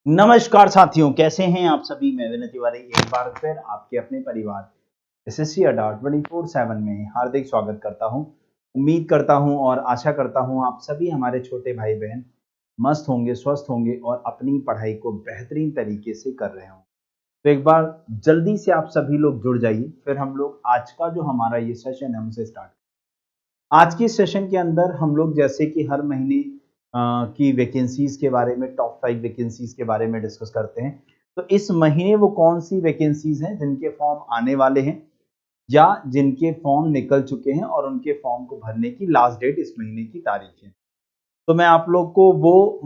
नमस्कार साथियों, कैसे हैं आप सभी। मैं विनय तिवारी एक बार फिर आपके अपने परिवार एसएससी अड्डा 24/7 में हार्दिक स्वागत करता हूं। उम्मीद करता हूं और आशा करता हूं आप सभी हमारे छोटे भाई बहन मस्त होंगे, स्वस्थ होंगे और अपनी पढ़ाई को बेहतरीन तरीके से कर रहे हों। तो एक बार जल्दी से आप सभी लोग जुड़ जाइए, फिर हम लोग आज का जो हमारा ये सेशन है उसे स्टार्ट। आज की सेशन के अंदर हम लोग जैसे कि हर महीने की वैकेंसीज के बारे में, टॉप 5 वैकेंसीज के बारे में डिस्कस करते हैं। तो इस महीने वो कौन सी वैकेंसीज हैं जिनके फॉर्म आने वाले हैं या जिनके फॉर्म निकल चुके हैं और उनके फॉर्म को भरने की लास्ट डेट इस महीने की तारीख है। तो मैं आप लोग को वो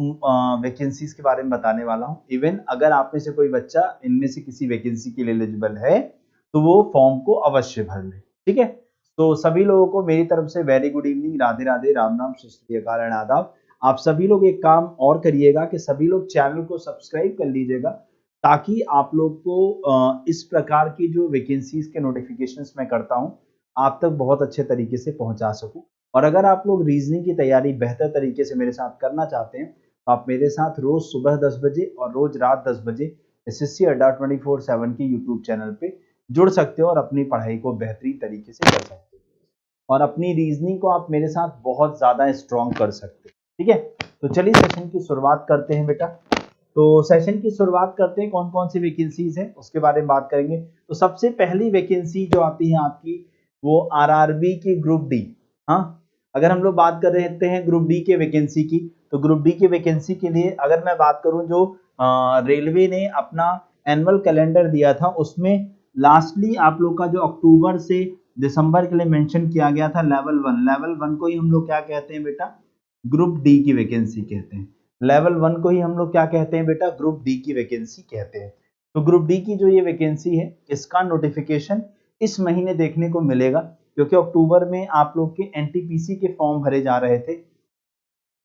वैकेंसीज के बारे में बताने वाला हूँ। इवन अगर आप में से कोई बच्चा इनमें से किसी वैकेंसी के लिए एलिजिबल है तो वो फॉर्म को अवश्य भर ले। ठीक है, तो सभी लोगों को मेरी तरफ से very good evening, Radhe Radhe, Ram नाम, सत श्री अकाल एंड आदाब। आप सभी लोग एक काम और करिएगा कि सभी लोग चैनल को सब्सक्राइब कर लीजिएगा ताकि आप लोग को इस प्रकार की जो वैकेंसीज के नोटिफिकेशंस मैं करता हूं आप तक बहुत अच्छे तरीके से पहुंचा सकूं। और अगर आप लोग रीजनिंग की तैयारी बेहतर तरीके से मेरे साथ करना चाहते हैं तो आप मेरे साथ रोज सुबह 10 बजे और रोज रात 10 बजे एसएससी अड्डा 24/7 के यूट्यूब चैनल पे जुड़ सकते हो और अपनी पढ़ाई को बेहतरीन तरीके से कर सकते हो और अपनी रीजनिंग को आप मेरे साथ बहुत ज्यादा स्ट्रॉन्ग कर सकते हो। ठीक है, तो चलिए सेशन की शुरुआत करते हैं बेटा। तो सेशन की शुरुआत करते हैं, कौन कौन सी वैकेंसीज है उसके बारे में बात करेंगे। तो सबसे पहली वैकेंसी जो आती है आपकी वो आरआरबी की ग्रुप डी। हाँ, अगर हम लोग बात कर रहे हैं ग्रुप डी के वैकेंसी की, तो ग्रुप डी के वैकेंसी के लिए अगर मैं बात करूं जो रेलवे ने अपना एनुअल कैलेंडर दिया था उसमें लास्टली आप लोग का जो अक्टूबर से दिसंबर के लिए मेंशन किया गया था लेवल 1 को ही हम लोग क्या कहते हैं बेटा, ग्रुप डी की वैकेंसी कहते हैं। लेवल 1 को ही हम लोग क्या कहते हैं बेटा, ग्रुप डी की वैकेंसी कहते हैं। तो ग्रुप डी की जो ये वैकेंसी है इसका नोटिफिकेशन इस महीने देखने को मिलेगा क्योंकि अक्टूबर में आप लोग के एनटीपीसी के फॉर्म भरे जा रहे थे।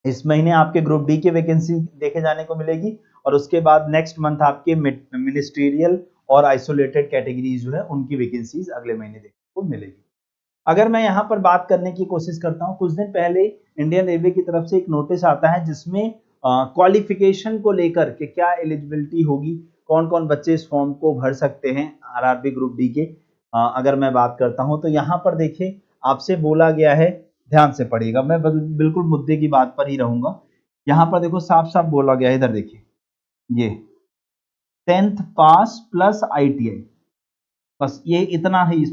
इस महीने आपके ग्रुप डी की वैकेंसी देखे जाने को मिलेगी और उसके बाद नेक्स्ट मंथ आपके मिनिस्ट्रियल और आइसोलेटेड कैटेगरी जो है उनकी वैकेंसीज अगले महीने देखने को मिलेगी। अगर मैं यहाँ पर बात करने की कोशिश करता हूँ, कुछ दिन पहले इंडियन रेलवे की तरफ से एक नोटिस आता है जिसमें क्वालिफिकेशन को लेकर के क्या एलिजिबिलिटी होगी, कौन कौन बच्चे इस फॉर्म को भर सकते हैं आरआरबी ग्रुप डी के। अगर मैं बात करता हूँ तो यहाँ पर देखिए आपसे बोला गया है, ध्यान से पढ़िएगा, मैं बिल्कुल मुद्दे की बात पर ही रहूंगा। यहाँ पर देखो साफ साफ बोला गया है, इधर देखिए ये 10th पास प्लस आईटीआई, बस ये इतना ही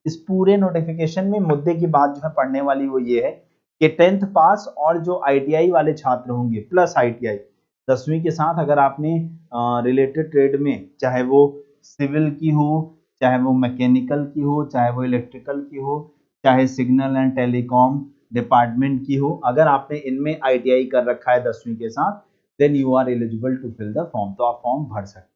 इस पूरे नोटिफिकेशन में मुद्दे की बात जो है पढ़ने वाली वो ये है कि 10th पास और जो आईटीआई वाले छात्र होंगे प्लस आईटीआई 10वीं के साथ, अगर आपने रिलेटेड ट्रेड में चाहे वो सिविल की हो, चाहे वो मैकेनिकल की हो, चाहे वो इलेक्ट्रिकल की हो, चाहे सिग्नल एंड टेलीकॉम डिपार्टमेंट की हो, अगर आपने इनमें आईटीआई कर रखा है 10वीं के साथ then you are eligible to fill the form, तो आप फॉर्म भर सकते हैं।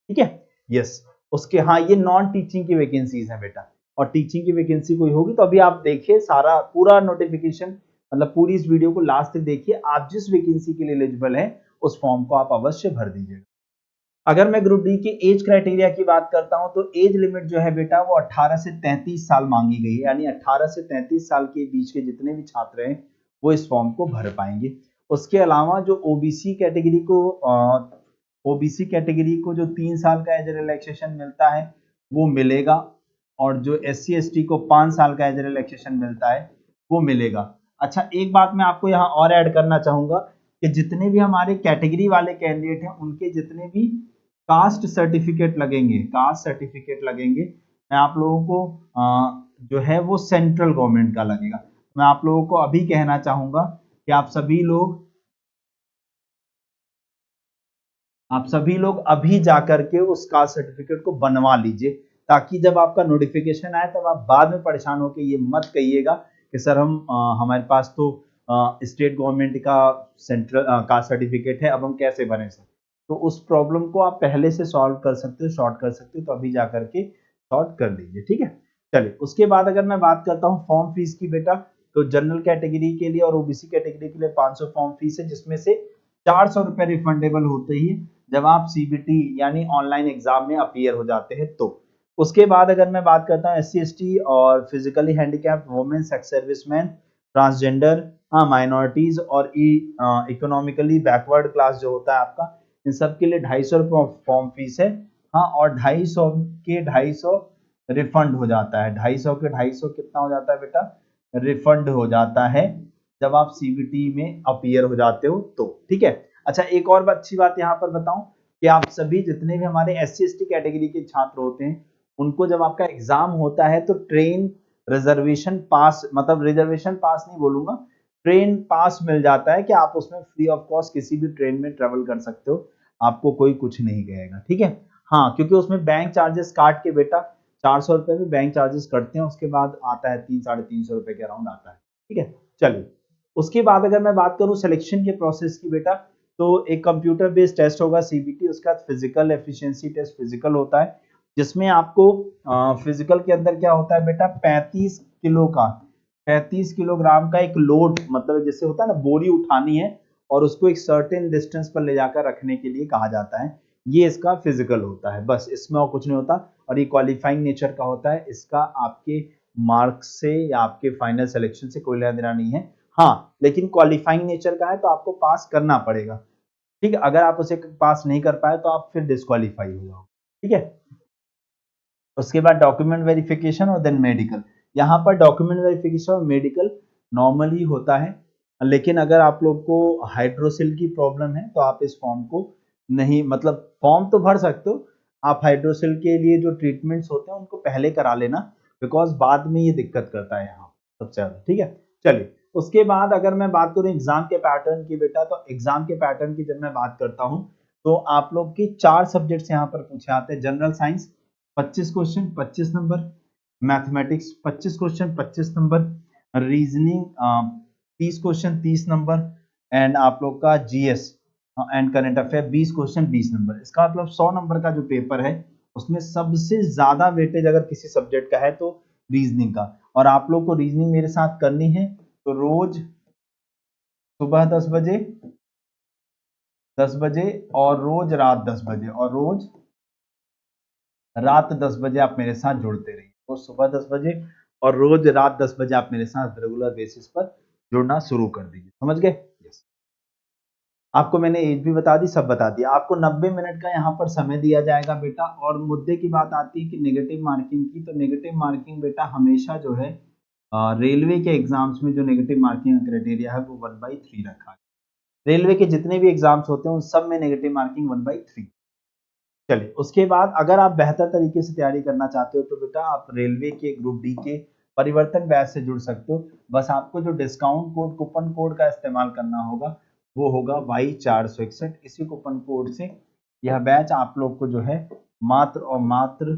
ठीक है, यस। उसके हाँ ये नॉन टीचिंग की वैकेंसीज है बेटा, और टीचिंग की वैकेंसी कोई होगी तो अभी आप देखिए सारा पूरा नोटिफिकेशन, मतलब पूरी इस वीडियो को लास्ट तक देखिए, आप जिस वैकेंसी के लिए एलिजिबल है उस फॉर्म को आप अवश्य भर दीजिएगा। अगर मैं ग्रुप डी के एज क्राइटेरिया की बात करता हूं तो एज लिमिट जो है बेटा वो 18 से 33 साल मांगी गई है, यानी 18 से 33 साल के बीच के जितने भी छात्र हैं वो इस फॉर्म को भर पाएंगे। उसके अलावा जो ओबीसी कैटेगरी को जो 3 साल का एज रिलैक्सेशन मिलता है वो मिलेगा, और जो एससी एसटी को 5 साल का एज रिलैक्सेशन मिलता है वो मिलेगा। अच्छा, एक बात मैं आपको यहाँ और ऐड करना चाहूंगा कि जितने भी हमारे कैटेगरी वाले कैंडिडेट हैं उनके जितने भी कास्ट सर्टिफिकेट लगेंगे, मैं आप लोगों को जो है वो सेंट्रल गवर्नमेंट का लगेगा। मैं आप लोगों को अभी कहना चाहूंगा कि आप सभी लोग अभी जाकर के उस कास्ट सर्टिफिकेट को बनवा लीजिए ताकि जब आपका नोटिफिकेशन आए तब आप बाद में परेशान होकर ये मत कहिएगा कि सर हमारे पास तो स्टेट गवर्नमेंट का सेंट्रल कास्ट सर्टिफिकेट है, अब हम कैसे बने सर। तो उस प्रॉब्लम को आप पहले से सॉल्व कर सकते हो, शॉर्ट कर सकते हो, तो अभी जाकर के शॉर्ट कर लीजिए। ठीक है, चलिए उसके बाद अगर मैं बात करता हूँ फॉर्म फीस की बेटा, तो जनरल कैटेगरी के लिए और ओबीसी कैटेगरी के लिए 500 फॉर्म फीस है, जिसमें से 400 रुपए रिफंडेबल होते ही जब आप सीबीटी यानी ऑनलाइन एग्जाम में अपीयर हो जाते हैं तो। उसके बाद अगर मैं बात करता हूँ एससी एसटी और physically handicapped women, sex serviceman, transgender, हाँ माइनॉरिटीज और इकोनॉमिकली बैकवर्ड क्लास जो होता है आपका, इन सब के लिए 250 रुपये फॉर्म फीस है। हाँ, और 250 के 250 रिफंड हो जाता है। 250 के 250 कितना हो जाता है बेटा, रिफंड हो जाता है जब आप सीबीटी में अपीयर हो जाते हो तो। ठीक है। अच्छा, एक और अच्छी बात यहाँ पर बताऊं कि आप सभी जितने भी हमारे SC/ST कैटेगरी के छात्र होते हैं, उनको जब आपका एग्जाम होता है तो ट्रेन रिजर्वेशन पास, मतलब रिजर्वेशन पास नहीं बोलूंगा, ट्रेन पास मिल जाता है कि आप उसमें फ्री ऑफ कॉस्ट किसी भी ट्रेन में ट्रेवल कर सकते हो, आपको कोई कुछ नहीं कहेगा। ठीक है। हाँ, क्योंकि उसमें बैंक चार्जेस काट के बेटा 400 रुपए में बैंक चार्जेस कटते हैं, उसके बाद आता है 300-350 रुपए के अराउंड आता है। ठीक है। चलिए, उसके बाद अगर मैं बात करूं सिलेक्शन के प्रोसेस की बेटा, तो एक कंप्यूटर बेस्ड टेस्ट होगा सीबीटी, उसका फिजिकल एफिशिएंसी टेस्ट फिजिकल होता है, जिसमें आपको फिजिकल के अंदर क्या होता है बेटा, 35 किलोग्राम का एक लोड, मतलब जैसे होता है ना बोरी उठानी है और उसको एक सर्टेन डिस्टेंस पर ले जाकर रखने के लिए कहा जाता है, ये इसका फिजिकल होता है। बस इसमें और कुछ नहीं होता, और ये क्वालिफाइंग नेचर का होता है, इसका आपके मार्क्स से या आपके फाइनल सिलेक्शन से कोई लेना देना नहीं है। हाँ, लेकिन क्वालिफाइंग नेचर का है तो आपको पास करना पड़ेगा। ठीक है। अगर आप उसे पास नहीं कर पाए तो आप फिर डिस्क्वालीफाई हो जाओगे। ठीक है। उसके बाद डॉक्यूमेंट वेरिफिकेशन और देन मेडिकल। यहाँ पर डॉक्यूमेंट वेरिफिकेशन और मेडिकल नॉर्मली होता है, लेकिन अगर आप लोग को हाइड्रोसिल की प्रॉब्लम है तो आप इस फॉर्म को नहीं, मतलब फॉर्म तो भर सकते हो, आप हाइड्रोसिल के लिए जो ट्रीटमेंट्स होते हैं उनको पहले करा लेना, बिकॉज बाद में ये दिक्कत करता है यहाँ सबसे ज्यादा। ठीक है। चलिए, उसके बाद अगर मैं बात करूँ एग्जाम के पैटर्न की बेटा, तो एग्जाम के पैटर्न की जब मैं बात करता हूँ तो आप लोग की 4 सब्जेक्ट्स यहाँ पर पूछे आते हैं। General science 25 question 25 number, mathematics 25 question 25 number, reasoning 30 question 30 number, and आप लोग का GS and current affair 20 question 20 number. इसका मतलब 100 नंबर का जो पेपर है उसमें सबसे ज्यादा वेटेज अगर किसी सब्जेक्ट का है तो रीजनिंग का। और आप लोग को रीजनिंग मेरे साथ करनी है तो रोज सुबह 10 बजे और रोज रात 10 बजे और रोज रात 10 बजे आप मेरे साथ जुड़ते रहिए। तो सुबह 10 बजे और रोज रात 10 बजे आप मेरे साथ रेगुलर बेसिस पर जुड़ना शुरू कर दीजिए। समझ गए? यस। आपको मैंने एज भी बता दी, सब बता दिया। आपको 90 मिनट का यहाँ पर समय दिया जाएगा बेटा। और मुद्दे की बात आती है कि नेगेटिव मार्किंग की, तो नेगेटिव मार्किंग बेटा हमेशा जो है रेलवे के एग्जाम्स में जो नेगेटिव मार्किंग क्राइटेरिया है वो 1/3 रखा है। रेलवे के जितने भी एग्जाम्स होते हैं उन सब में नेगेटिव मार्किंग 1/3। चलिए, उसके बाद अगर आप बेहतर तरीके से तैयारी करना चाहते हो तो बेटा आप रेलवे के ग्रुप डी के परिवर्तन बैच से जुड़ सकते हो। बस आपको जो डिस्काउंट कोड कूपन कोड का इस्तेमाल करना होगा वो होगा Y461। इसी कूपन कोड से यह बैच आप लोग को जो है मात्र और मात्र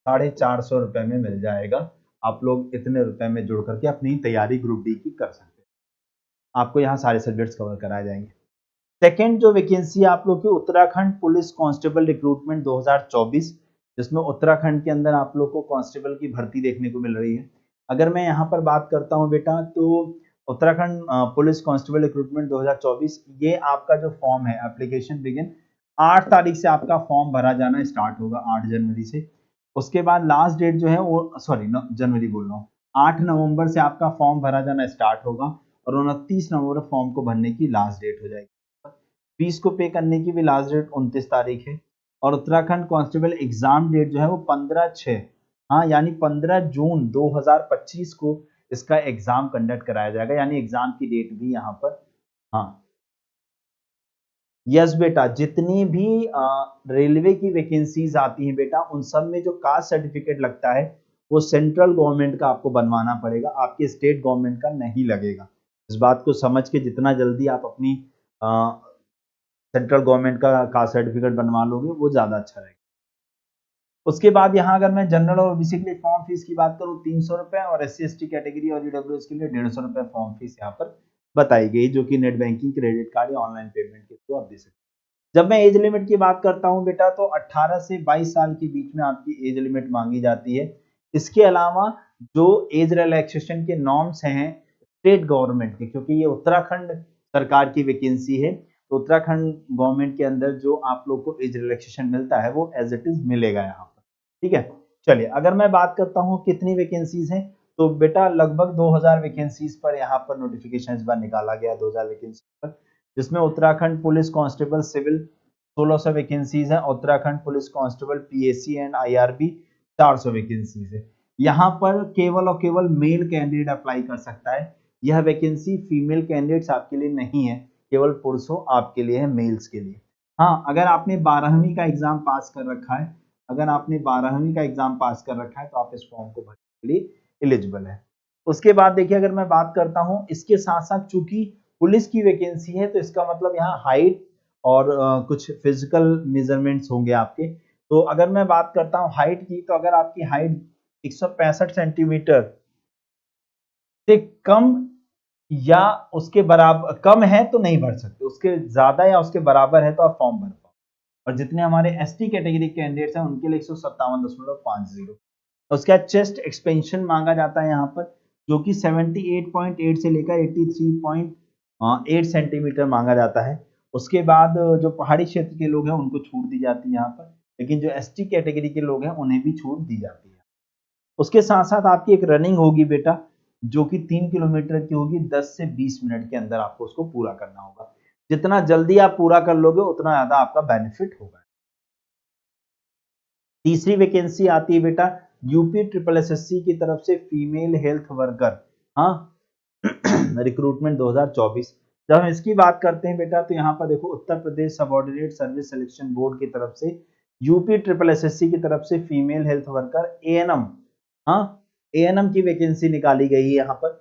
450 रुपए में मिल जाएगा। आप लोग इतने रुपए में जुड़ करके अपनी तैयारी ग्रुप डी की कर सकते हैं। आपको यहाँ सारे सब्जेक्ट्स कवर कराए जाएंगे। सेकेंड जो वैकेंसी आप लोग की उत्तराखंड पुलिस कांस्टेबल रिक्रूटमेंट 2024, जिसमें उत्तराखंड के अंदर आप लोग को कांस्टेबल की भर्ती देखने को मिल रही है। अगर मैं यहाँ पर बात करता हूँ बेटा, तो उत्तराखंड पुलिस कांस्टेबल रिक्रूटमेंट 2024, ये आपका जो फॉर्म है एप्लीकेशन बिगिन 8 तारीख से आपका फॉर्म भरा जाना स्टार्ट होगा, 8 जनवरी से। उसके बाद लास्ट डेट जो है वो जनवरी बोल रहा हूँ, 8 नवंबर से आपका फॉर्म भरा जाना स्टार्ट होगा और 29 नवंबर फॉर्म को भरने की लास्ट डेट हो जाएगी। फीस को पे करने की भी लास्ट डेट 29 तारीख है। और उत्तराखंड कांस्टेबल एग्जाम डेट जो है वो 15/6, हाँ यानी 15 जून 2025 को इसका एग्जाम कंडक्ट कराया जाएगा, यानी एग्जाम की डेट भी यहाँ पर। हाँ यस बेटा, जितनी भी रेलवे की वैकेंसीज आती हैं बेटा, उन सब में जो कास्ट सर्टिफिकेट लगता है वो सेंट्रल गवर्नमेंट का आपको बनवाना पड़ेगा, आपके स्टेट गवर्नमेंट का नहीं लगेगा। इस बात को समझ के जितना जल्दी आप अपनी सेंट्रल गवर्नमेंट का कास्ट सर्टिफिकेट बनवा लोगे वो ज्यादा अच्छा रहेगा। उसके बाद यहाँ अगर मैं जनरल और ओबीसी के लिए फॉर्म फीस की बात करूँ 300 रुपए, और SC/ST कैटेगरी और ईडब्ल्यूएस के लिए 150 रुपए फॉर्म फीस यहाँ पर बताई गई, जो कि नेट बैंकिंग, क्रेडिट कार्ड या ऑनलाइन पेमेंट के थ्रू आप दे सकते हैं। जब मैं एज लिमिट की बात करता हूँ बेटा, तो 18 से 22 साल के बीच में आपकी एज लिमिट मांगी जाती है। इसके अलावा जो एज रिलैक्सेशन के नॉर्म्स हैं स्टेट गवर्नमेंट के, क्योंकि ये उत्तराखंड सरकार की वैकेंसी है, तो उत्तराखंड गवर्नमेंट के अंदर जो आप लोग को एज रिलैक्सेशन मिलता है वो एज इट इज मिलेगा यहाँ पर। ठीक है। चलिए, अगर मैं बात करता हूँ कितनी वैकेंसीज हैं, तो बेटा लगभग 2000 वैकेंसीज पर यहाँ पर नोटिफिकेशन इस बार निकाला गया, 2000 वैकेंसी पर, जिसमें Uttarakhand police constable civil 1600 vacancies है। Uttarakhand police constable PSC and IRB 400 vacancies है। यहाँ पर केवल और केवल मेल कैंडिडेट अप्लाई कर सकता है। यह वैकेंसी फीमेल कैंडिडेट्स आपके लिए नहीं है, केवल पुरुषों आपके लिए है, मेल्स के लिए। हाँ, अगर आपने 12वीं का एग्जाम पास कर रखा है, अगर आपने 12वीं का एग्जाम पास कर रखा है तो आप इस फॉर्म को भरने के लिए एलिजिबल है। उसके बाद देखिए, अगर मैं बात करता हूँ, इसके साथ साथ चूंकि पुलिस की वैकेंसी है तो इसका मतलब यहाँ हाइट और कुछ फिजिकल मेजरमेंट्स होंगे आपके। तो अगर मैं बात करता हूँ हाइट की, तो अगर आपकी हाइट 165 सेंटीमीटर से कम या उसके बराबर कम है तो नहीं भर सकते, उसके ज्यादा या उसके बराबर है तो आप फॉर्म भर पाओ। और जितने हमारे एसटी कैटेगरी कैंडिडेट्स हैं उनके लिए 157.50। उसके बाद चेस्ट एक्सपेंशन मांगा जाता है यहाँ पर, जो कि 78.8 से लेकर 83.8 सेंटीमीटर मांगा जाता है। उसके बाद जो पहाड़ी क्षेत्र के लोग हैं उनको छूट दी जाती है यहाँ पर, लेकिन जो एसटी कैटेगरी के लोग हैं उन्हें भी छूट दी जाती है। उसके साथ साथ आपकी एक रनिंग होगी बेटा, जो कि 3 किलोमीटर की होगी। 10 से 20 मिनट के अंदर आपको उसको पूरा करना होगा। जितना जल्दी आप पूरा कर लोगे उतना ज्यादा आपका बेनिफिट होगा। तीसरी वैकेंसी आती है बेटा यूपी ट्रिपल एसएससी की तरफ से फीमेल हेल्थ वर्कर, हाँ रिक्रूटमेंट 2024। जब हम इसकी बात करते हैं बेटा, तो यहाँ पर देखो Uttar Pradesh subordinate service selection board की तरफ से यूपी ट्रिपल एसएससी की तरफ से फीमेल हेल्थ वर्कर एएनएम, हाँ एएनएम की वैकेंसी निकाली गई है यहाँ पर।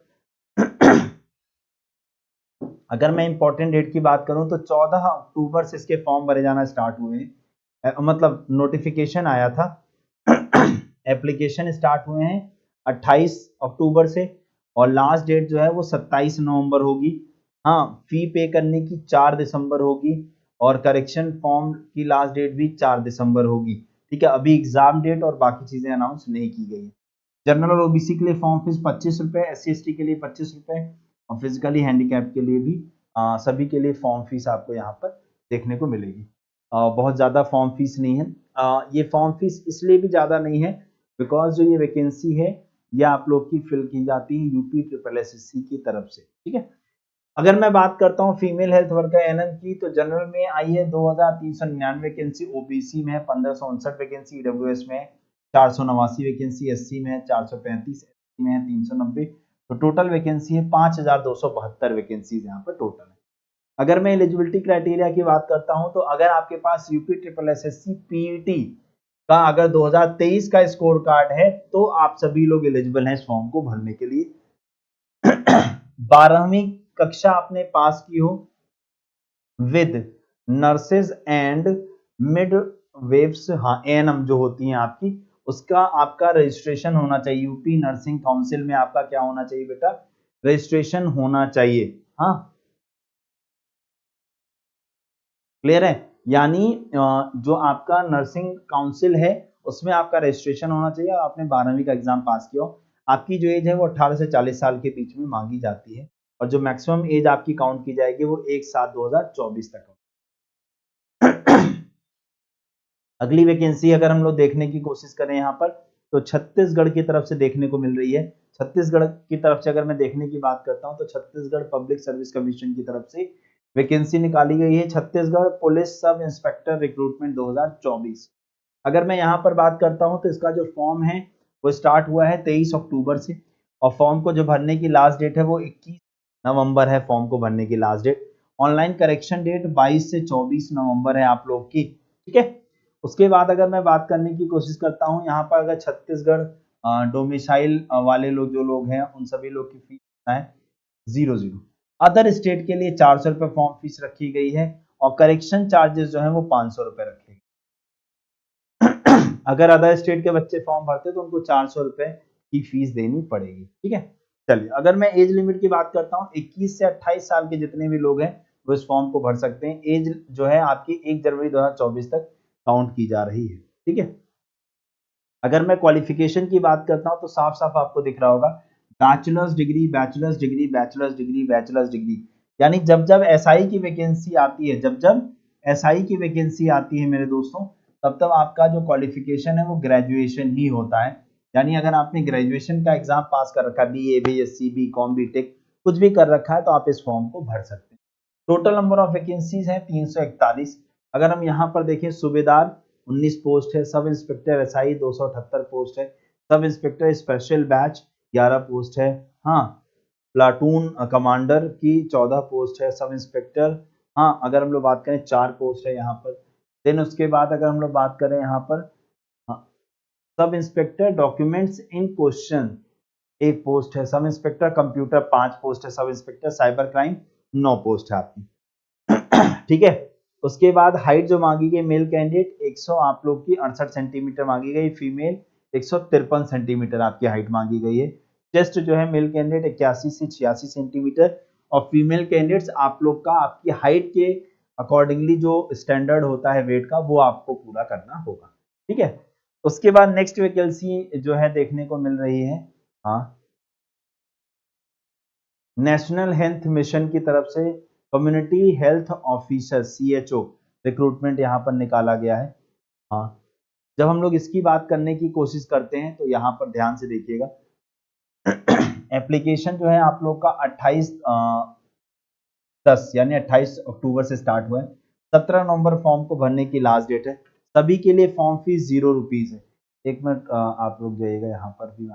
अगर मैं इंपॉर्टेंट डेट की बात करूं तो 14 अक्टूबर से इसके फॉर्म भरे जाना स्टार्ट हुए हैं, मतलब नोटिफिकेशन आया था। एप्लीकेशन स्टार्ट हुए हैं 28 अक्टूबर से, और लास्ट डेट जो है वो 27 नवंबर होगी। हाँ, फी पे करने की 4 दिसंबर होगी, और करेक्शन फॉर्म की लास्ट डेट भी 4 दिसंबर होगी। ठीक है, अभी एग्जाम डेट और बाकी चीजें अनाउंस नहीं की गई। जनरल और ओबीसी के लिए फॉर्म फीस 25 रुपए, SC ST के लिए 25 रुपए, और फिजिकली हैंडीकैप के लिए भी सभी के लिए फॉर्म फीस आपको यहाँ पर देखने को मिलेगी। बहुत ज़्यादा फॉर्म फीस नहीं है। ये फॉर्म फीस इसलिए भी ज़्यादा नहीं है बिकॉज जो ये वैकेंसी है ये आप लोग की फिल की जाती है यूपी ट्रिपल एसएससी की तरफ से। ठीक है, अगर मैं बात करता हूँ फीमेल हेल्थ वर्कर एनएम की, तो जनरल में आई है 2399 वैकेंसी, ओबीसी में है 1559 वैकेंसी, ईडब्ल्यूएस में 489 वैकेंसी, एससी में है 435, एसटी में है 390। तो टोटल वैकेंसी है 5272 वैकेंसीज यहाँ पर टोटल है। अगर मैं एलिजिबिलिटी क्राइटेरिया की बात करता हूं, तो अगर आपके पास यूपी ट्रिपल एसएससी पीईटी का अगर 2023 का स्कोर कार्ड है तो आप सभी लोग एलिजिबल हैं इस फॉर्म को भरने के लिए। 12वीं कक्षा आपने पास की हो with nurses and mid waves, हाँ एएनएम जो होती हैं आपकी, उसका आपका रजिस्ट्रेशन होना चाहिए। यूपी नर्सिंग काउंसिल में आपका क्या होना चाहिए बेटा, रजिस्ट्रेशन होना चाहिए। हाँ क्लियर है, यानी जो आपका नर्सिंग काउंसिल है उसमें आपका रजिस्ट्रेशन होना चाहिए, और आपने 12वीं का एग्जाम पास किया हो। आपकी जो एज है वो 18 से 40 साल के बीच में मांगी जाती है, और जो मैक्सिमम एज आपकी काउंट की जाएगी वो 1/7/2024 तक। अगली वैकेंसी अगर हम लोग देखने की कोशिश करें यहाँ पर, तो छत्तीसगढ़ की तरफ से देखने को मिल रही है। छत्तीसगढ़ की तरफ से अगर मैं देखने की बात करता हूँ, तो छत्तीसगढ़ पब्लिक सर्विस कमीशन की तरफ से वैकेंसी निकाली गई है, Chhattisgarh police sub inspector recruitment 2024। अगर मैं यहाँ पर बात करता हूँ तो इसका जो फॉर्म है वो स्टार्ट हुआ है 23 अक्टूबर से, और फॉर्म को जो भरने की लास्ट डेट है वो 21 नवंबर है। फॉर्म को भरने की last date, online correction date 22 से 24 नवंबर है आप लोग की। ठीक है, उसके बाद अगर मैं बात करने की कोशिश करता हूँ यहाँ पर, अगर छत्तीसगढ़ डोमिसाइल वाले लोग जो लोग हैं उन सभी लोग की फीस है 00। अदर स्टेट के लिए 400 रुपए फॉर्म फीस रखी गई है, और करेक्शन चार्जेस जो है वो 500 रुपए रखे गए। अगर अदर स्टेट के बच्चे फॉर्म भरते तो उनको 400 रुपए की फीस देनी पड़ेगी। ठीक है, चलिए अगर मैं एज लिमिट की बात करता हूँ, 21 से 28 साल के जितने भी लोग हैं वो इस फॉर्म को भर सकते हैं। एज जो है आपकी 1 जनवरी 2024 तक काउंट की जा रही है। ठीक है, अगर मैं क्वालिफिकेशन की बात करता हूं तो साफ साफ आपको दिख रहा होगा bachelors degree, bachelors degree, bachelors degree, bachelors degree. यानी जब जब एसआई की वैकेंसी आती है, जब जब एसआई की वैकेंसी आती है मेरे दोस्तों, तब तब आपका जो क्वालिफिकेशन है वो ग्रेजुएशन ही होता है। यानी अगर आपने ग्रेजुएशन का एग्जाम पास कर रखा है, बीए, बीएससी, बीकॉम, बीटेक कुछ भी कर रखा है, तो आप इस फॉर्म को भर सकते हैं। टोटल नंबर ऑफ वैकेंसीज है 341। अगर हम यहाँ पर देखें सूबेदार 19 पोस्ट है, सब इंस्पेक्टर एसआई 278 पोस्ट है, sub inspector special batch 11 post है। हाँ, प्लाटून कमांडर की 14 पोस्ट है, सब इंस्पेक्टर, हाँ अगर हम लोग बात करें 4 पोस्ट है यहाँ पर। देन उसके बाद अगर हम लोग बात करें यहाँ पर sub inspector documents in question 1 post है, सब इंस्पेक्टर कंप्यूटर 5 पोस्ट है, sub inspector cyber crime 9 post है आपकी। ठीक है, उसके बाद हाइट जो मांगी गई मेल कैंडिडेट 100 आप लोग की 68 सेंटीमीटर मांगी गई, फीमेल 153 सेंटीमीटर आपकी हाइट मांगी गई है। चेस्ट जो है मेल कैंडिडेट 81 से 86 सेंटीमीटर और फीमेल कैंडिडेट्स आप लोग का आपकी हाइट के अकॉर्डिंगली जो स्टैंडर्ड होता है वेट का वो आपको पूरा करना होगा। ठीक है, उसके बाद नेक्स्ट वैकेंसी जो है देखने को मिल रही है, हाँ नेशनल हेल्थ मिशन की तरफ से community health officer CHO recruitment यहाँ पर निकाला गया है। हाँ, जब हम लोग इसकी बात करने की कोशिश करते हैं तो यहाँ पर ध्यान से देखिएगा, एप्लीकेशन जो है आप लोग का 28/10 यानी 28 अक्टूबर से स्टार्ट हुआ है। 17 नवंबर फॉर्म को भरने की लास्ट डेट है। सभी के लिए फॉर्म फीस 0 रुपीज है। एक मिनट आप लोग जाइएगा यहाँ पर भी,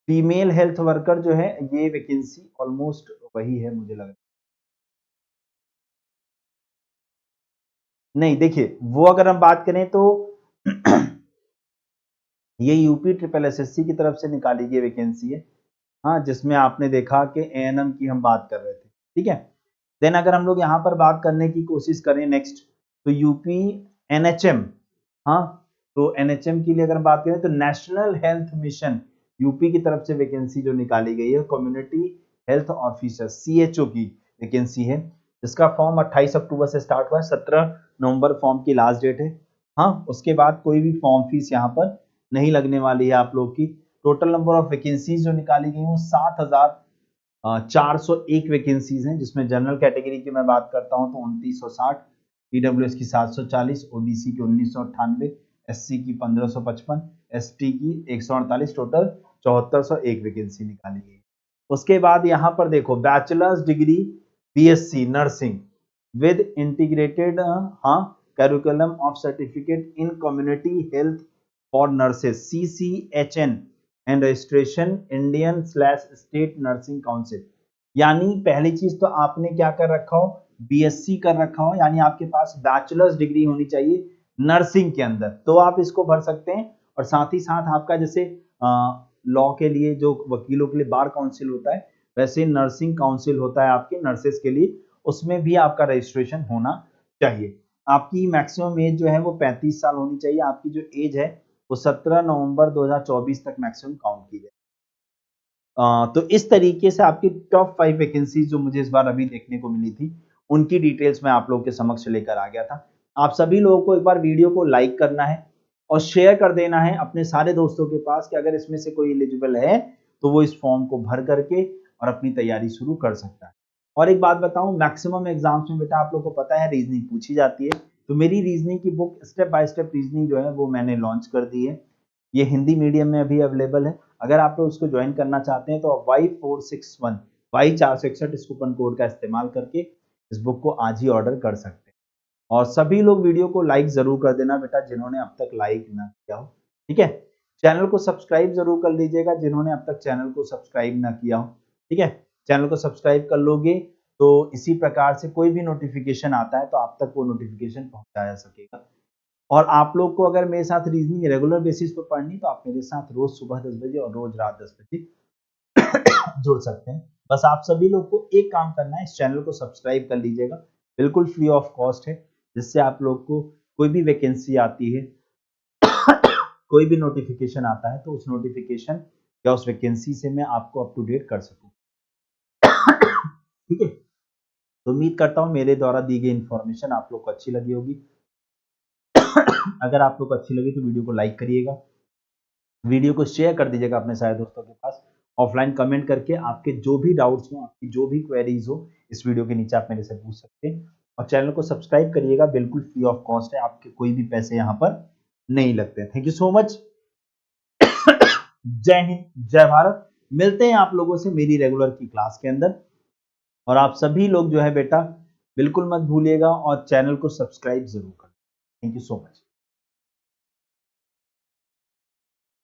फीमेल हेल्थ वर्कर जो है ये वैकेंसी ऑलमोस्ट वही है मुझे लग रहा है। नहीं देखिए, वो अगर हम बात करें तो ये यूपी ट्रिपल एसएससी की तरफ से निकाली गई वैकेंसी है। हाँ, जिसमें आपने देखा कि एएनएम की हम बात कर रहे थे। ठीक है, देन अगर हम लोग यहाँ पर बात करने की कोशिश करें नेक्स्ट, तो यूपी एनएचएम, हाँ तो एनएचएम के लिए अगर हम बात करें तो नेशनल हेल्थ मिशन यूपी की तरफ से वैकेंसी जो निकाली गई है कम्युनिटी हेल्थ ऑफिसर CHO की वैकेंसी है, जिसका फॉर्म 28 अक्टूबर से स्टार्ट हुआ है, 17 नवंबर फॉर्म की लास्ट डेट है। हाँ, उसके बाद कोई भी फॉर्म फीस यहाँ पर नहीं लगने वाली है आप लोग की। टोटल नंबर ऑफ वैकेंसीज जो निकाली गई वो 7,401 वैकेंसीज हैं, जिसमें जनरल कैटेगरी की मैं बात करता हूं तो 2960, ईडब्ल्यूएस की 740, ओबीसी की 1998, एससी की 1555, एसटी की 148, टोटल 7401 वैकेंसी निकाली गई। उसके बाद यहाँ पर देखो bachelor's degree BSc nursing with integrated हाँ curriculum of certificate in community health for nurses CCHN and registration Indian state nursing council. यानी पहली चीज तो आपने क्या कर रखा हो, BSc कर रखा हो, यानी आपके पास बैचलर्स डिग्री होनी चाहिए नर्सिंग के अंदर, तो आप इसको भर सकते हैं। और साथ ही साथ आपका जैसे लॉ के लिए जो वकीलों के लिए बार काउंसिल होता है, वैसे नर्सिंग काउंसिल होता है आपके नर्सेस के लिए, उसमें भी आपका रजिस्ट्रेशन होना चाहिए। आपकी मैक्सिमम एज जो है वो 35 साल होनी चाहिए। आपकी जो एज है वो 17 नवंबर 2024 तक मैक्सिमम काउंट की जाए। तो इस तरीके से आपकी टॉप 5 वैकेंसीज जो मुझे इस बार अभी देखने को मिली थी, उनकी डिटेल्स मैं आप लोगों के समक्ष लेकर आ गया था। आप सभी लोगों को एक बार वीडियो को लाइक करना है और शेयर कर देना है अपने सारे दोस्तों के पास कि अगर इसमें से कोई एलिजिबल है तो वो इस फॉर्म को भर करके और अपनी तैयारी शुरू कर सकता है। और एक बात बताऊं, मैक्सिमम एग्जाम्स में बेटा आप लोगों को पता है रीजनिंग पूछी जाती है, तो मेरी रीजनिंग की book step by step reasoning जो है वो मैंने लॉन्च कर दी है। ये हिंदी मीडियम में अभी अवेलेबल है। अगर आप लोग उसको ज्वाइन करना चाहते हैं तो आप Y461 इस कूपन कोड का इस्तेमाल करके इस बुक को आज ही ऑर्डर कर सकते हैं। और सभी लोग वीडियो को लाइक जरूर कर देना बेटा जिन्होंने अब तक लाइक ना किया हो। ठीक है, चैनल को सब्सक्राइब जरूर कर लीजिएगा जिन्होंने अब तक चैनल को सब्सक्राइब ना किया हो। ठीक है, चैनल को सब्सक्राइब कर लोगे तो इसी प्रकार से कोई भी नोटिफिकेशन आता है तो आप तक वो नोटिफिकेशन पहुंचाया सकेगा। और आप लोग को अगर मेरे साथ रीजनिंग रेगुलर बेसिस पर पढ़नी तो आप मेरे साथ रोज सुबह 10 बजे और रोज रात 10 बजे जुड़ सकते हैं। बस आप सभी लोग को एक काम करना है, इस चैनल को सब्सक्राइब कर लीजिएगा, बिल्कुल फ्री ऑफ कॉस्ट है, जिससे आप लोग को कोई भी वैकेंसी आती है कोई भी नोटिफिकेशन आता है तो उस नोटिफिकेशन या उस वैकेंसी से मैं आपको अप टू डेट कर सकूं। ठीक है, तो उम्मीद करता हूं मेरे द्वारा दी गई इंफॉर्मेशन आप लोग को अच्छी लगी होगी। अगर आप लोग को अच्छी लगी तो वीडियो को लाइक करिएगा, वीडियो को शेयर कर दीजिएगा अपने सारे दोस्तों के पास। ऑफलाइन कमेंट करके आपके जो भी डाउट्स हो, आपकी जो भी क्वेरीज हो, इस वीडियो के नीचे आप मेरे से पूछ सकते हैं। और चैनल को सब्सक्राइब करिएगा, बिल्कुल फ्री ऑफ कॉस्ट है, आपके कोई भी पैसे यहाँ पर नहीं लगते। Thank you so much. जय हिंद, जय भारत। मिलते हैं आप लोगों से मेरी रेगुलर की क्लास के अंदर। और आप सभी लोग जो है बेटा बिल्कुल मत भूलिएगा और चैनल को सब्सक्राइब जरूर करें। Thank you so much.